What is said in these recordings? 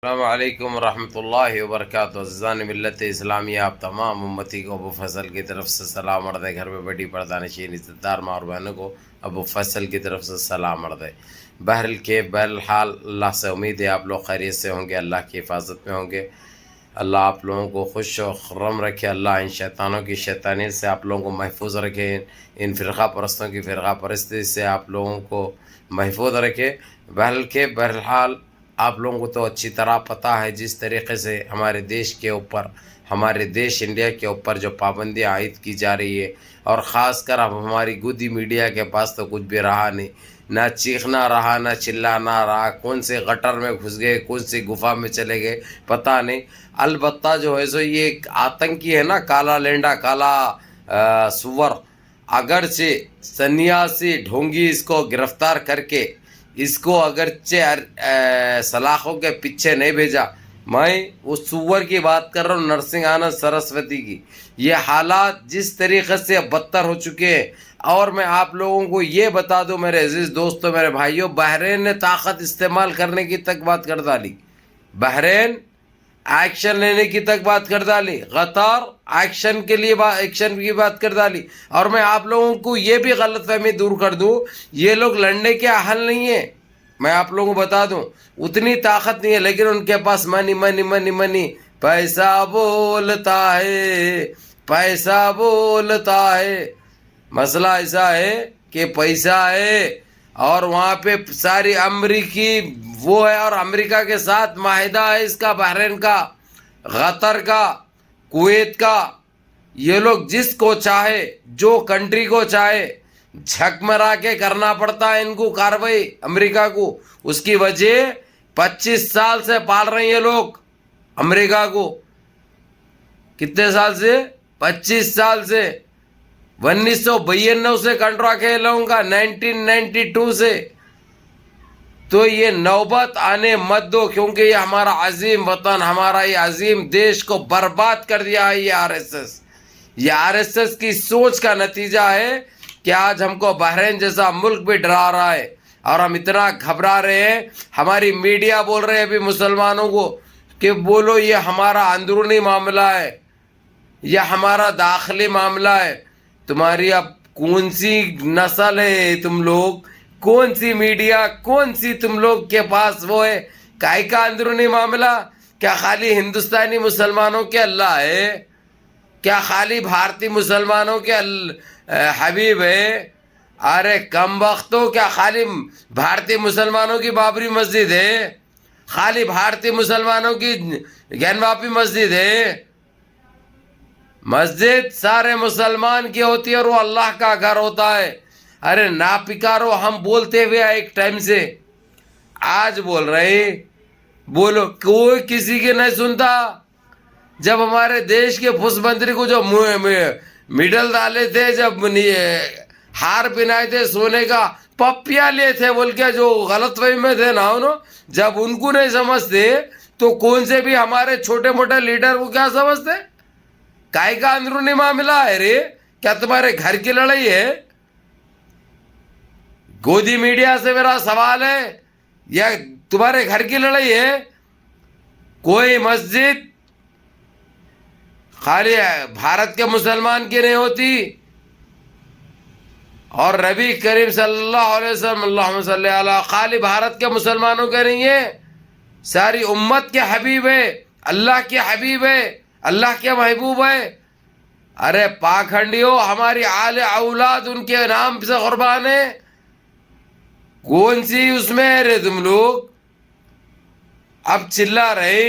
السلام علیکم ورحمۃ اللہ وبرکاتہ۔ عزیزان ملت اسلامیہ، آپ تمام امتی کو ابو فیصل کی طرف سے سلام عرض ہے۔ گھر میں بڑی پردہ نشین عزت دار ماں اور بہنوں کو ابو فیصل کی طرف سے سلام عرض ہے۔ بہرحال اللہ سے امید ہے آپ لوگ خیریت سے ہوں گے، اللہ کی حفاظت میں ہوں گے۔ اللہ آپ لوگوں کو خوش و خرم رکھے، اللہ ان شیطانوں کی شیطانیت سے آپ لوگوں کو محفوظ رکھے، ان فرقہ پرستوں کی فرقہ پرستی سے آپ لوگوں کو محفوظ رکھے۔ بہرحال آپ لوگوں کو تو اچھی طرح پتہ ہے جس طریقے سے ہمارے دیش کے اوپر، ہمارے دیش انڈیا کے اوپر جو پابندیاں عائد کی جا رہی ہے، اور خاص کر اب ہماری گودی میڈیا کے پاس تو کچھ بھی رہا نہیں، نہ چیخنا رہا، نہ چلانا رہا، کون سے گٹر میں گھس گئے، کون سی گفا میں چلے گئے پتہ نہیں۔ البتہ جو ہے سو یہ ایک آتنکی ہے نا، کالا لینڈا، کالا سور، اگرچہ سنیاسی ڈھونگی اس کو گرفتار کر کے اس کو اگرچہ سلاخوں کے پیچھے نہیں بھیجا، میں اس سور کی بات کر رہا ہوں، نرسنگ آنند سرسوتی کی۔ یہ حالات جس طریقے سے بدتر ہو چکے ہیں، اور میں آپ لوگوں کو یہ بتا دوں میرے عزیز دوستوں، میرے بھائیوں، بحرین نے طاقت استعمال کرنے کی تک بات کر ڈالی، بحرین ایکشن لینے کی تک بات کر ڈالی، قطر ایکشن کے لیے ایکشن کی بات کر ڈالی۔ اور میں آپ لوگوں کو یہ بھی غلط فہمی دور کر دوں، یہ لوگ لڑنے کے اہل نہیں ہیں، میں آپ لوگوں کو بتا دوں اتنی طاقت نہیں ہے، لیکن ان کے پاس منی منی منی منی، پیسہ بولتا ہے، پیسہ بولتا ہے۔ مسئلہ ایسا ہے کہ پیسہ ہے، اور وہاں پہ ساری امریکی وہ ہے، اور امریکہ کے ساتھ معاہدہ ہے اس کا، بحرین کا، قطر کا، کویت کا۔ یہ لوگ جس کو چاہے، جو کنٹری کو چاہے جھک مرا کے کرنا پڑتا ہے ان کو کاروائی، امریکہ کو۔ اس کی وجہ 25 سال سے پال رہے ہیں یہ لوگ امریکہ کو۔ کتنے سال سے؟ 25 سال سے، 1992 سے کنٹرا ہے لوگوں کا، 1992 سے۔ تو یہ نوبت آنے مت دو، کیونکہ یہ ہمارا عظیم وطن، ہمارا یہ عظیم دیش کو برباد کر دیا ہے یہ RSS۔ یہ RSS کی سوچ کا نتیجہ ہے کہ آج ہم کو بحرین جیسا ملک بھی ڈرا رہا ہے، اور ہم اتنا گھبرا رہے ہیں۔ ہماری میڈیا بول رہے ہیں ابھی مسلمانوں کو کہ بولو یہ ہمارا اندرونی معاملہ ہے، یہ ہمارا داخلی معاملہ ہے۔ تمہاری اب کون سی نسل ہے تم لوگ، کون سی میڈیا، کون سی تم لوگ کے پاس وہ ہے؟ کائے کا اندرونی معاملہ؟ کیا خالی ہندوستانی مسلمانوں کے اللہ ہے؟ کیا خالی بھارتی مسلمانوں کے حبیب ہے؟ ارے کم وقتوں، کیا خالی بھارتی مسلمانوں کی بابری مسجد ہے؟ خالی بھارتی مسلمانوں کی گین واپی مسجد ہے؟ مسجد سارے مسلمان کی ہوتی ہے، اور وہ اللہ کا گھر ہوتا ہے۔ ارے نا پکارو، ہم بولتے ہوئے ایک ٹائم سے، آج بول رہے، بولو، کوئی کسی کی نہیں سنتا۔ جب ہمارے دیش کے پھس منتری کو جو میڈل ڈالے تھے، جب ہار پہنائے تھے سونے کا، پپیا لیے تھے بول کے، جو غلط فہمی میں تھے نا انہوں، جب ان کو نہیں سمجھتے تو کون سے بھی ہمارے چھوٹے موٹے لیڈر کو کیا سمجھتے؟ کائے کا اندرونی معاملہ ہے رے؟ کیا تمہارے گھر کی لڑائی ہے؟ گودی میڈیا سے میرا سوال ہے، یا تمہارے گھر کی لڑائی ہے؟ کوئی مسجد خالی بھارت کے مسلمان کی نہیں ہوتی، اور نبی کریم صلی اللہ علیہ وسلم، اللہم صلی علی، خالی بھارت کے مسلمانوں کے نہیں ہے، ساری امت کے حبیب ہے، اللہ کے حبیب ہے، اللہ کے محبوب ہے۔ ارے پاکھنڈیوں، ہماری آل اولاد ان کے نام سے قربان ہے، کون سی اس میں ہے رے تم لوگ؟ اب چلا رہے،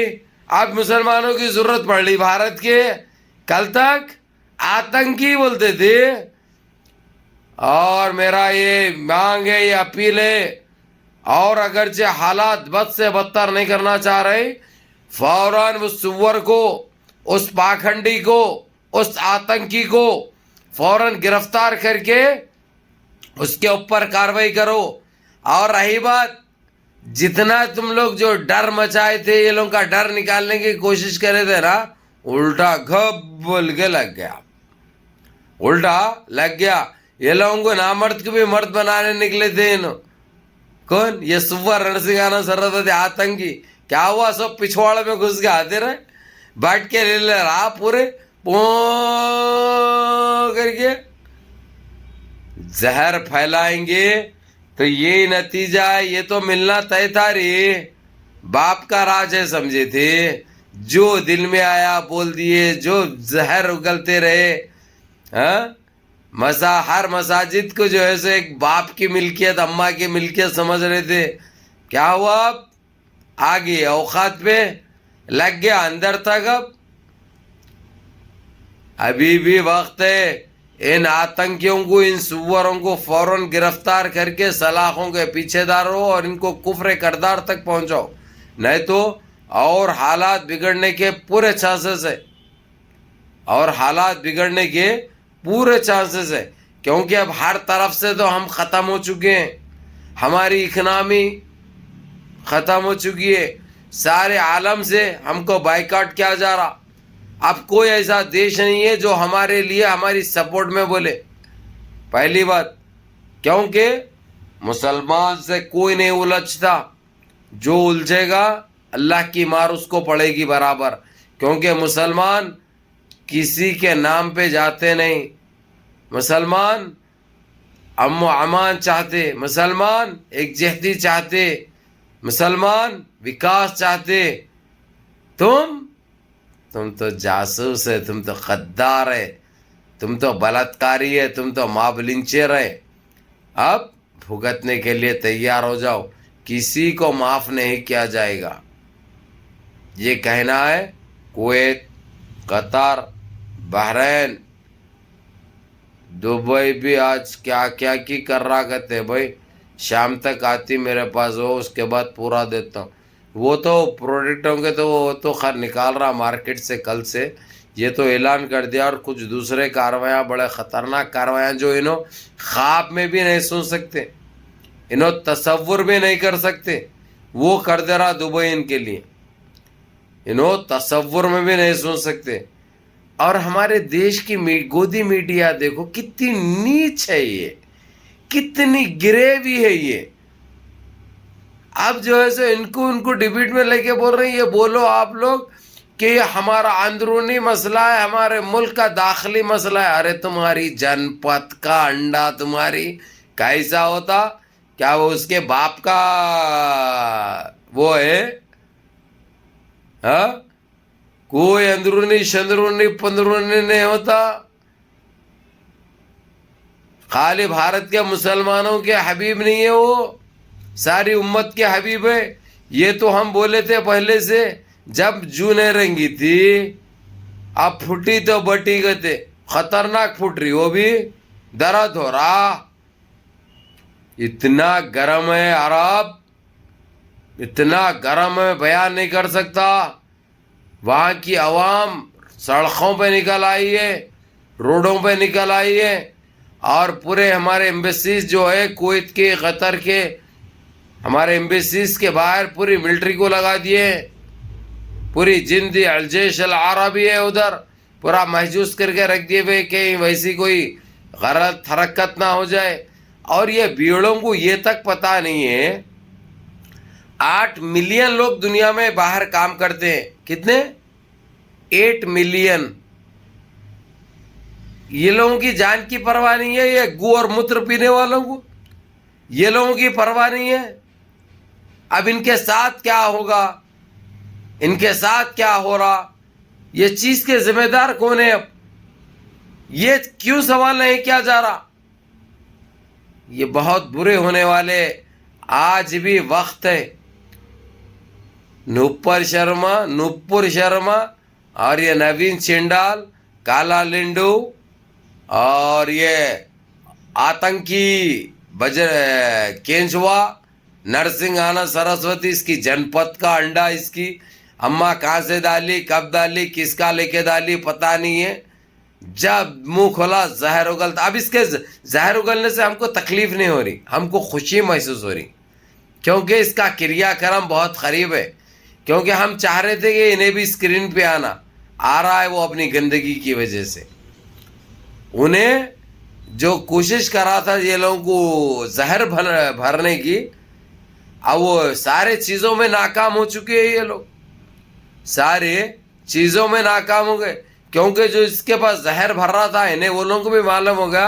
اب مسلمانوں کی ضرورت پڑ رہی بھارت کے، کل تک آتنکی بولتے تھے۔ اور میرا یہ مانگ ہے، یہ اپیل ہے، اور اگرچہ حالات بد سے بدتر نہیں کرنا چاہ رہے، فوراً اس سور کو، اس پاکھنڈی کو، اس آتنکی کو فوراً گرفتار کر کے اس کے اوپر کاروائی کرو۔ اور رہی بات، جتنا تم لوگ جو ڈر مچائے تھے، یہ لوگوں کا ڈر نکالنے کی کوشش کرے تھے نا، الٹا گھب بول کے لگ گیا، الٹا لگ گیا۔ یہ لوگوں کو نامرد کو بھی مرد بنانے نکلے تھے انہوں، کون؟ یہ سور نرسنگ آنند سرسوتی آتنکی، کیا ہوا؟ سب پچھواڑ میں گھس کے آتے رہے، بیٹھ کے لے رہا پورے پو کر کے زہر پھیلائیں گے تو یہی نتیجہ ہے. یہ تو ملنا طے تھا رے، باپ کا راج ہے سمجھے تھے، جو دل میں آیا بول دیے، جو زہر اگلتے رہے. ہاں ہر مساجد کو جو ہے سو ایک باپ کی ملکیت، اماں کی ملکیت سمجھ رہے تھے. کیا ہوا؟ اب آگے اوقات پہ لگ گیا اندر تک. ابھی بھی وقت ہے. ان آتنکیوں کو، ان سوروں کو فوراً گرفتار کر کے سلاخوں کے پیچھے دارو اور ان کو کفر کردار تک پہنچاؤ، نہیں تو اور حالات بگڑنے کے پورے چانسز ہے، اور حالات بگڑنے کے پورے چانسز ہے. کیونکہ اب ہر طرف سے تو ہم ختم ہو چکے ہیں، ہماری اکنامی ختم ہو چکی ہے، سارے عالم سے ہم کو بائیکاٹ کیا جا رہا. اب کوئی ایسا دیش نہیں ہے جو ہمارے لیے ہماری سپورٹ میں بولے. پہلی بات، کیونکہ مسلمان سے کوئی نہیں الجھتا، جو الجھے گا اللہ کی مار اس کو پڑے گی برابر. کیونکہ مسلمان کسی کے نام پہ جاتے نہیں، مسلمان امن و امان چاہتے، مسلمان ایک جہتی چاہتے، مسلمان وکاس چاہتے. تم تو جاسوس ہے، تم تو غدار ہے، تم تو بلاತ್ಕಾری ہے، تم تو ماب لنچر ہے. اب بھگتنے کے لیے تیار ہو جاؤ، کسی کو معاف نہیں کیا جائے گا. یہ کہنا ہے کویت، قطر، بحرین، دبئی بھی آج کیا کیا کی کر رہا کہتے بھائی شام تک آتی میرے پاس ہو، اس کے بعد پورا دیتا ہوں. وہ تو پروڈکٹوں کے تو وہ تو خیر نکال رہا مارکیٹ سے کل سے، یہ تو اعلان کر دیا. اور کچھ دوسرے کارروائیاں، بڑے خطرناک کارروائیاں جو انہوں خواب میں بھی نہیں سن سکتے، انہوں تصور بھی نہیں کر سکتے، وہ کر دے رہا دبئی ان کے لیے، انہوں تصور میں بھی نہیں سن سکتے. اور ہمارے دیش کی گودی میڈیا دیکھو کتنی نیچ ہے، یہ کتنی گریوی ہے. یہ اب جو ہے سو ان کو ڈبیٹ میں لے کے بول رہے ہیں، یہ بولو آپ لوگ کہ یہ ہمارا اندرونی مسئلہ ہے، ہمارے ملک کا داخلی مسئلہ ہے. ارے تمہاری جن پت کا انڈا تمہاری کیسا ہوتا؟ کیا وہ اس کے باپ کا وہ ہے؟ ہاں کوئی اندرونی شندرونی پندرونی نہیں ہوتا. خالی بھارت کے مسلمانوں کے حبیب نہیں ہے، وہ ساری امت کے حبیب ہے. یہ تو ہم بولے تھے پہلے سے، جب جونے رنگی تھی، اب پھٹی تو بٹی گتے، خطرناک پھٹ رہی، وہ بھی درد ہو رہا. اتنا گرم ہے عرب، اتنا گرم ہے بیان نہیں کر سکتا. وہاں کی عوام سڑکوں پہ نکل آئی ہے، روڈوں پہ نکل آئی ہے، اور پورے ہمارے ایمبیسیز جو ہے کویت کے، قطر کے، ہمارے ایمبیسیز کے باہر پوری ملٹری کو لگا دیے، پوری جندی الجیش العربی ہے ادھر پورا محجوز کر کے رکھ دیے ہوئے کہ ویسی کوئی غلط حرکت نہ ہو جائے. اور یہ بھیڑوں کو یہ تک پتہ نہیں ہے 8 ملین لوگ دنیا میں باہر کام کرتے ہیں. کتنے؟ 8 ملین. یہ لوگوں کی جان کی پرواہ نہیں ہے، یہ گو اور متر پینے والوں کو یہ لوگوں کی پرواہ نہیں ہے. اب ان کے ساتھ کیا ہوگا، ان کے ساتھ کیا ہو رہا، یہ چیز کے ذمہ دار کون ہے؟ اب یہ کیوں سوال نہیں کیا جا رہا؟ یہ بہت برے ہونے والے. آج بھی وقت ہے. نپر شرما اور یہ نوین چنڈال، کالا لنڈو اور یہ آتنکی کینچوا، نرسنگ آنا سرسوتی، اس کی جن پت کا انڈا، اس کی اماں کہاں سے ڈالی، کب ڈالی، کس کا لے کے ڈالی پتہ نہیں ہے. جب منہ کھولا زہر اگلتا. اب اس کے زہر اگلنے سے ہم کو تکلیف نہیں ہو رہی، ہم کو خوشی محسوس ہو رہی، کیونکہ اس کا کریا کرم بہت قریب ہے. کیونکہ ہم چاہ رہے تھے کہ انہیں بھی اسکرین پہ آ رہا ہے، وہ اپنی گندگی کی وجہ سے. انہیں جو کوشش کرا تھا یہ لوگوں کو زہر بھرنے کی، اب وہ سارے چیزوں میں ناکام ہو چکے ہیں، یہ لوگ سارے چیزوں میں ناکام ہو گئے، کیونکہ جو اس کے پاس زہر بھر رہا تھا انہیں وہ لوگوں کو بھی معلوم ہوگا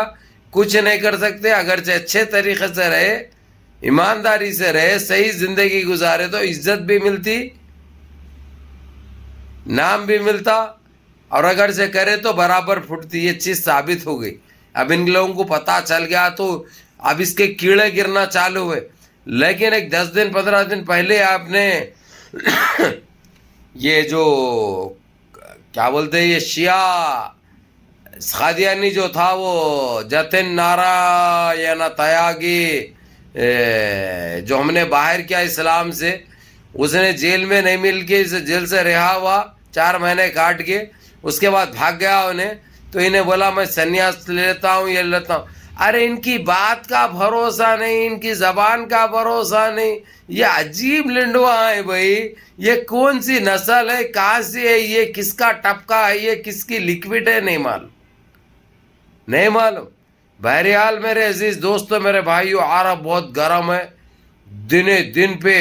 کچھ نہیں کر سکتے، اگرچہ اچھے طریقے سے رہے، ایمانداری سے رہے، صحیح زندگی گزارے تو عزت بھی ملتی، نام بھی ملتا، اور اگر سے کرے تو برابر پھٹتی۔ یہ چیز ثابت ہو گئی۔ اب ان لوگوں کو پتہ چل گیا تو اب اس کے کیڑے گرنا چالو ہوئے۔ لیکن ایک 10 دن 15 دن پہلے آپ نے یہ جو کیا بولتے ہیں، یہ شیعہ قادیانی جو تھا وہ جتن نارائن تیاگی، جو ہم نے باہر کیا اسلام سے، اس نے جیل میں نہیں مل کے جیل سے رہا ہوا 4 مہینے کاٹ کے، اس کے بعد بھاگ گیا انہیں، تو انہیں بولا میں سنیاس لیتا ہوں، یہ لیتا ہوں۔ ارے ان کی بات کا بھروسہ نہیں، ان کی زبان کا بھروسہ نہیں، یہ عجیب لنڈوا ہے بھائی، یہ کون سی نسل ہے، کہاں سے ہے، یہ کس کا ٹپکا ہے، یہ کس کی لکوڈ ہے، نہیں معلوم، نہیں معلوم۔ بہرحال میرے عزیز دوستو، میرے بھائیو، عرب بہت گرم ہے، دن پہ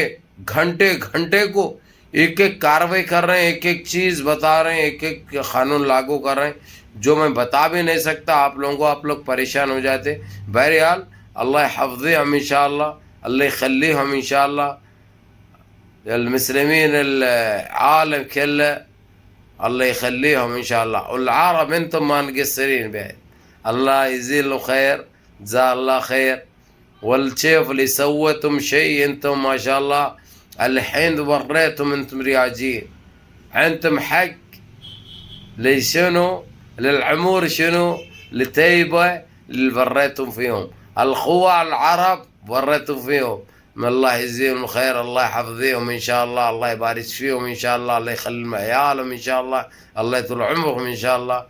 گھنٹے گھنٹے کو ایک ایک کاروائی کر رہے ہیں، ایک ایک چیز بتا رہے ہیں، ایک ایک قانون لاگو کر رہے ہیں جو میں بتا بھی نہیں سکتا آپ لوگوں کو، آپ لوگ پریشان ہو جاتے۔ بہرحال اللہ حفظ ہم انشاءاللہ، اللہ يخلي ہم انشاءاللہ، المسلمين العالم كله الله يخليهم ان شاء الله، والعرب انتم ما مقصرين بعد، الله يجزيهم خير، جزاه الله خير، والشيف اللي سويتم شيء انتم ما شاء الله، الحين وريتم انتم رياجين، انتم حق لشنو، للعمور شنو، لتيبه اللي وريتم فيهم، الخوة العرب وريتم فيهم، من الله يجزيهم خير، الله يحفظهم ان شاء الله، الله يبارك فيهم ان شاء الله، الله يخلي عيالهم ان شاء الله، الله يطول عمرهم ان شاء الله۔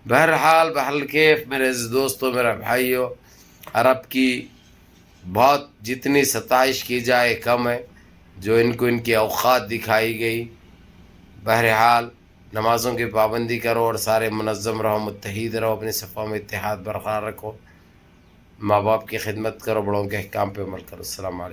بہرحال بہرکیف میرے دوستوں، میرے بھائیوں، عرب کی بہت جتنی ستائش کی جائے کم ہے، جو ان کو ان کی اوقات دکھائی گئی۔ بہرحال نمازوں کی پابندی کرو اور سارے منظم رہو، متحد رہو، اپنے صفوں میں اتحاد برقرار رکھو، ماں باپ کی خدمت کرو، بڑوں کے احکام پہ عمل کرو۔ السلام علیکم۔